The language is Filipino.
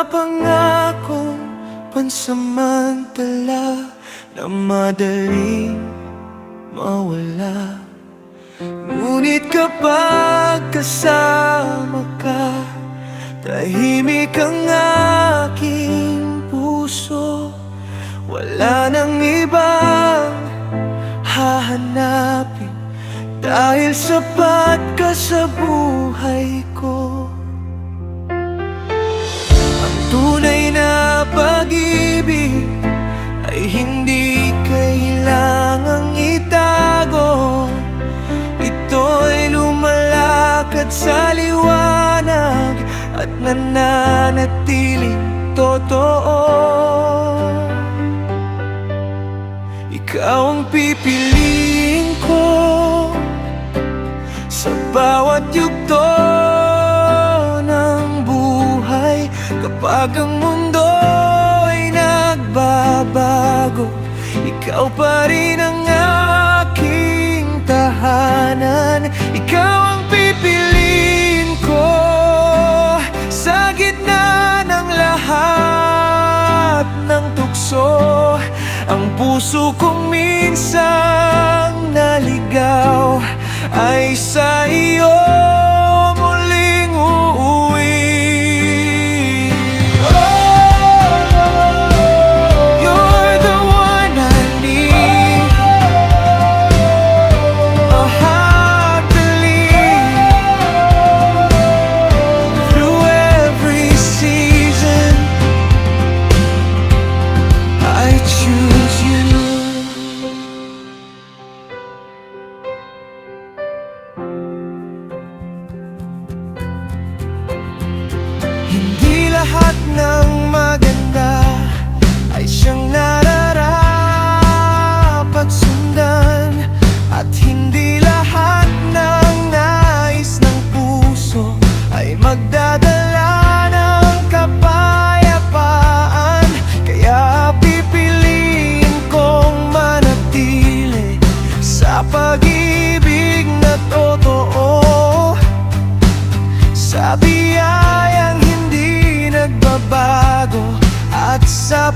mga pangakong pansamantala na madaling mawala. Ngunit kapag kasama ka, tahimik ang aking puso. Wala nang ibang hahanapin, dahil sapat ka sa buhay ko. Ang tunay na pag-ibig ay hindi kailangang itago. Ito'y lumalakad sa liwanag at nananatiling totoo. Ikaw ang pipiliin ko sa bawat yugto ng buhay. Kapag ang mundo ay nagbabago, ikaw pa rin ang aking tahanan. Ikaw ang pipiliin ko sa gitna ng lahat ng tukso. Ang puso kong minsang naligaw ay sa iyo muling uuwi. You're the one I need, a heart to lead through every season. I choose you. Hindi lahat ng maganda ay siyang nararapat sundan, at hindi lahat ng nais ng puso ay magdadala ng kapayapaan. Kaya pipiliin kong manatili sa pag-ibig na totoo, sa biyayang hindi nagbabago, at sa